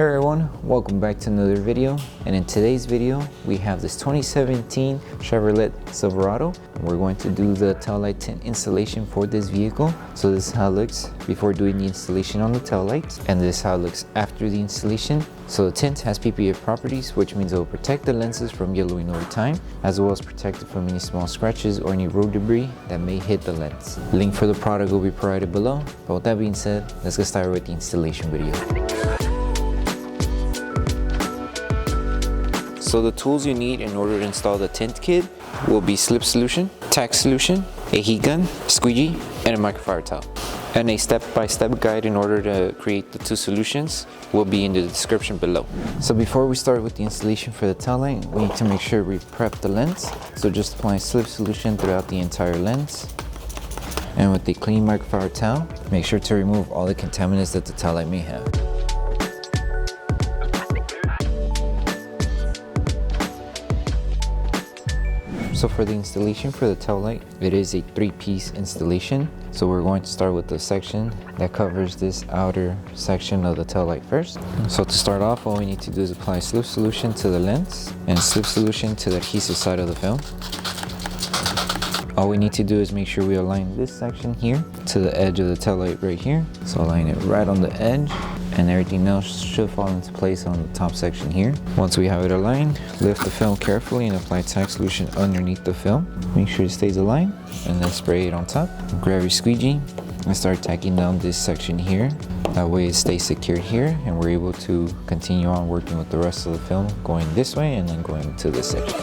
Hey everyone, welcome back to another video, and in today's video we have this 2017 Chevrolet Silverado. We're going to do the taillight tint installation for this vehicle. So this is how it looks before doing the installation on the taillights, and this is how it looks after the installation. So the tint has PPF properties, which means it will protect the lenses from yellowing over time, as well as protect it from any small scratches or any road debris that may hit the lens. Link for the product will be provided below. But with that being said, let's get started with the installation video. So the tools you need in order to install the tint kit will be Slip Solution, Tack Solution, a heat gun, squeegee, and a microfiber towel. And a step-by-step guide in order to create the two solutions will be in the description below. So before we start with the installation for the taillight, we need to make sure we prep the lens. So just apply Slip Solution throughout the entire lens. And with the clean microfiber towel, make sure to remove all the contaminants that the taillight may have. So for the installation for the taillight, it is a 3-piece installation. So we're going to start with the section that covers this outer section of the taillight first. So to start off, all we need to do is apply Slip Solution to the lens and Slip Solution to the adhesive side of the film. All we need to do is make sure we align this section here to the edge of the taillight right here. So align it right on the edge, and everything else should fall into place on the top section here. Once we have it aligned, lift the film carefully and apply Tack Solution underneath the film. Make sure it stays aligned, and then spray it on top. Grab your squeegee and start tacking down this section here. That way it stays secured here, and we're able to continue on working with the rest of the film going this way and then going to this section.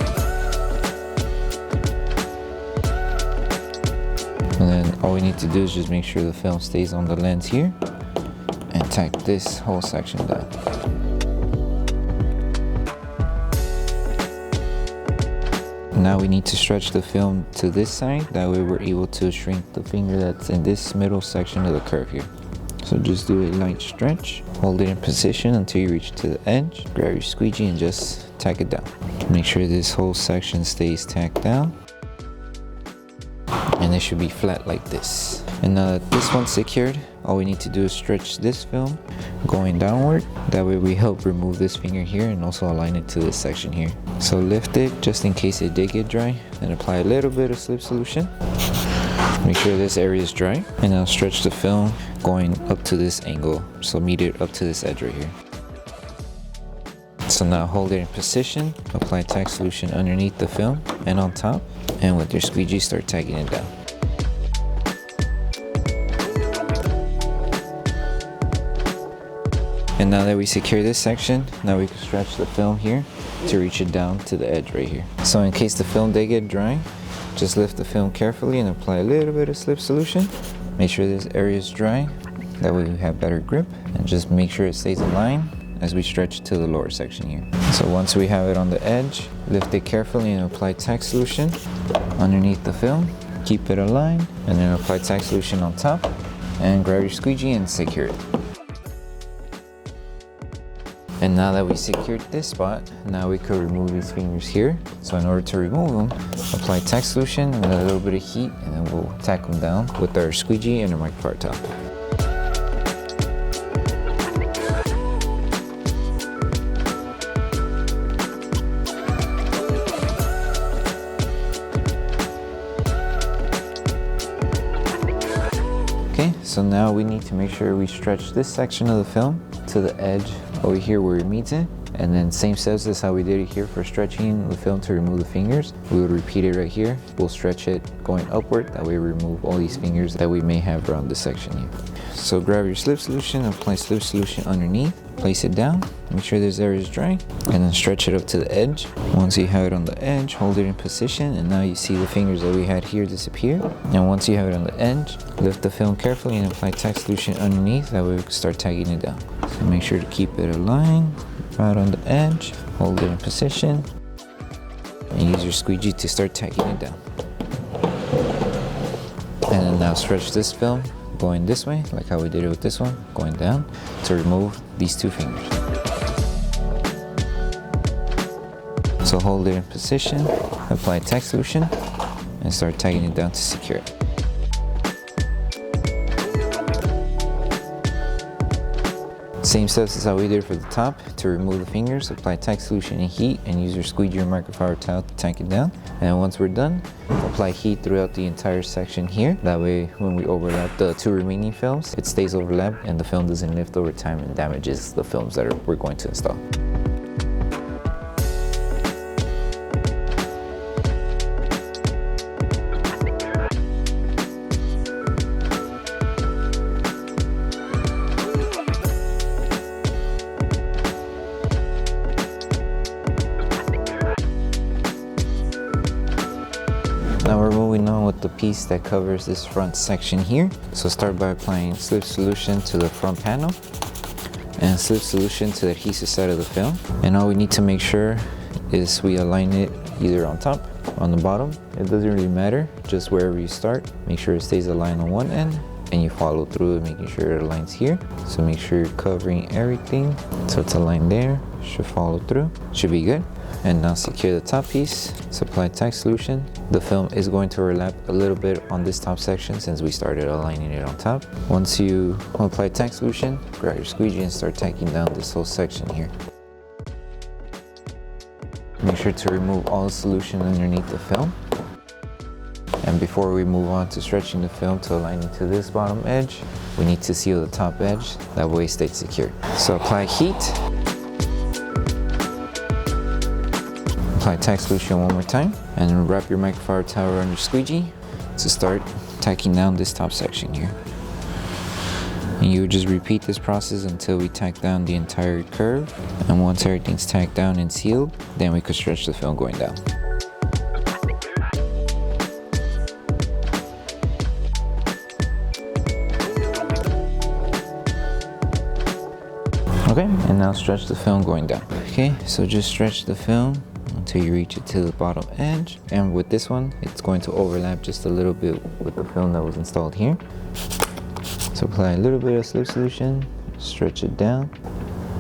And then all we need to do is just make sure the film stays on the lens here and tack this whole section down. Now we need to stretch the film to this side. That way we're able to shrink the finger that's in this middle section of the curve here. So just do a light stretch. Hold it in position until you reach to the edge. Grab your squeegee and just tack it down. Make sure this whole section stays tacked down. And it should be flat like this. And now that this one's secured, all we need to do is stretch this film going downward. That way we help remove this finger here and also align it to this section here. So lift it just in case it did get dry, and apply a little bit of Slip Solution. Make sure this area is dry, and now stretch the film going up to this angle. So meet it up to this edge right here. So now hold it in position, apply Tack Solution underneath the film and on top, and with your squeegee start tacking it down. And now that we secure this section, now we can stretch the film here to reach it down to the edge right here. So in case the film did get dry, just lift the film carefully and apply a little bit of Slip Solution. Make sure this area is dry, that way we have better grip, and just make sure it stays aligned as we stretch to the lower section here. So once we have it on the edge, lift it carefully and apply Tack Solution underneath the film. Keep it aligned, and then apply Tack Solution on top, and grab your squeegee and secure it. And now that we secured this spot, now we could remove these fingers here. So in order to remove them, apply Tack Solution and a little bit of heat, and then we'll tack them down with our squeegee and our microfiber towel. Okay, so now we need to make sure we stretch this section of the film to the edge over here where it meets it, and then same steps as how we did it here for stretching the film to remove the fingers. We would repeat it right here. We'll stretch it going upward, that way we remove all these fingers that we may have around this section here. So grab your Slip Solution, apply Slip Solution underneath, place it down, make sure this area is dry, and then stretch it up to the edge. Once you have it on the edge, hold it in position, and now you see the fingers that we had here disappear. And once you have it on the edge, lift the film carefully and apply Tack Solution underneath, that way we can start tagging it down. So make sure to keep it aligned right on the edge, hold it in position, and use your squeegee to start tagging it down. And then now stretch this film going this way, like how we did it with this one, going down to remove these two fingers. So hold it in position, apply Tack Solution, and start tagging it down to secure it. Same steps as how we did for the top. To remove the fingers, apply tack solution and heat, and use your squeegee or microfiber towel to tack it down. And once we're done, apply heat throughout the entire section here. That way, when we overlap the 2 remaining films, it stays overlapped and the film doesn't lift over time and damages the films that we're going to install. Now we're moving on with the piece that covers this front section here. So start by applying slip solution to the front panel and slip solution to the adhesive side of the film. And all we need to make sure is we align it either on top or on the bottom. It doesn't really matter, just wherever you start. Make sure it stays aligned on one end and you follow through it, making sure it aligns here. So make sure you're covering everything so it's aligned there. Should follow through, should be good. And now secure the top piece. So apply tack solution. The film is going to overlap a little bit on this top section since we started aligning it on top. Once you apply tack solution, grab your squeegee and start tacking down this whole section here. Make sure to remove all the solution underneath the film. And before we move on to stretching the film to align it to this bottom edge, we need to seal the top edge, that way it stays secure. So apply heat. Apply tack solution one more time, and then wrap your microfiber towel around your squeegee to start tacking down this top section here. And you would just repeat this process until we tack down the entire curve. And once everything's tacked down and sealed, then we could stretch the film going down. Okay, and now stretch the film going down. Okay, so just stretch the film until you reach it to the bottom edge. And with this one, it's going to overlap just a little bit with the film that was installed here. So apply a little bit of slip solution, stretch it down.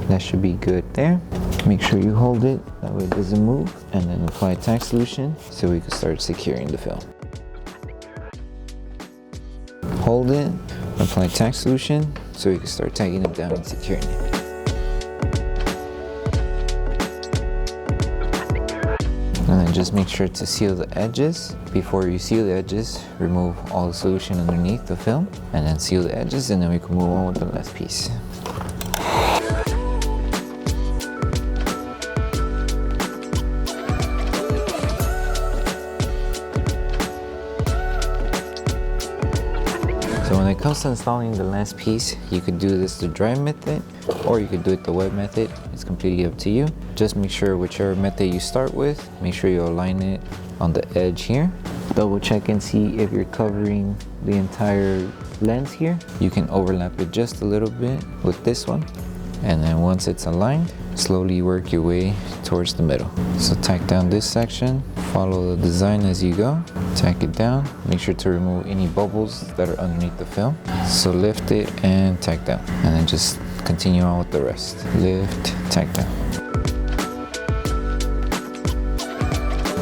That should be good there. Make sure you hold it, that way it doesn't move. And then apply tack solution so we can start securing the film. Hold it, apply tack solution so we can start tagging it down and securing it. And then just make sure to seal the edges. Before you seal the edges, remove all the solution underneath the film and then seal the edges, and then we can move on with the last piece. So when it comes to installing the last piece, you could do this the dry method or you could do it the wet method. It's completely up to you. Just make sure whichever method you start with, make sure you align it on the edge here. Double check and see if you're covering the entire lens here. You can overlap it just a little bit with this one. And then once it's aligned, slowly work your way towards the middle. So tack down this section, follow the design as you go, tack it down, make sure to remove any bubbles that are underneath the film. So lift it and tack down, and then just continue on with the rest. Lift, tack down.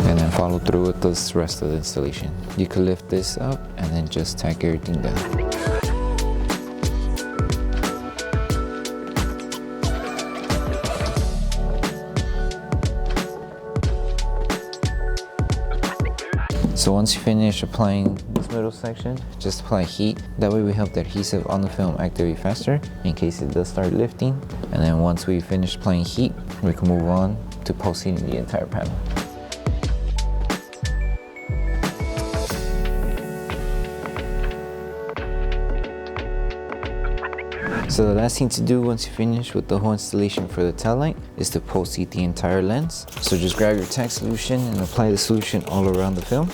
And then follow through with the rest of the installation. You can lift this up and then just tack everything down. So once you finish applying this middle section, just apply heat. That way we help the adhesive on the film activate faster in case it does start lifting. And then once we finish applying heat, we can move on to post-heating the entire panel. So the last thing to do once you finish with the whole installation for the Taillight is to post-heat the entire lens. So just grab your tack solution and apply the solution all around the film.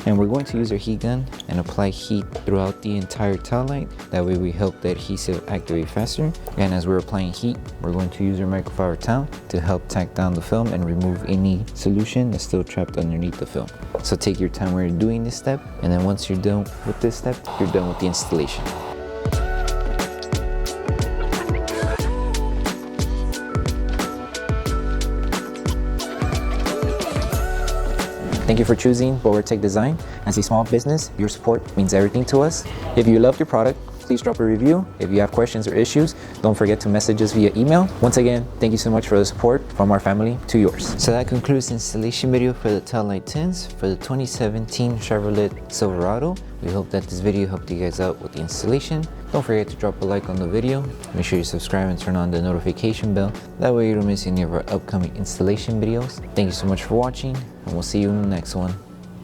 And we're going to use our heat gun and apply heat throughout the entire Taillight. That way we help the adhesive activate faster. And as we're applying heat, we're going to use our microfiber towel to help tack down the film and remove any solution that's still trapped underneath the film. So take your time when you're doing this step, and then once you're done with this step, you're done with the installation. Thank you for choosing Bogar Tech Design. As a small business, your support means everything to us. If you loved your product, please drop a review. If you have questions or issues, don't forget to message us via email. Once again, thank you so much for the support from our family to yours. So that concludes the installation video for the Taillight Tints for the 2017 Chevrolet Silverado. We hope that this video helped you guys out with the installation. Don't forget to drop a like on the video. Make sure you subscribe and turn on the notification bell. That way you don't miss any of our upcoming installation videos. Thank you so much for watching, and we'll see you in the next one.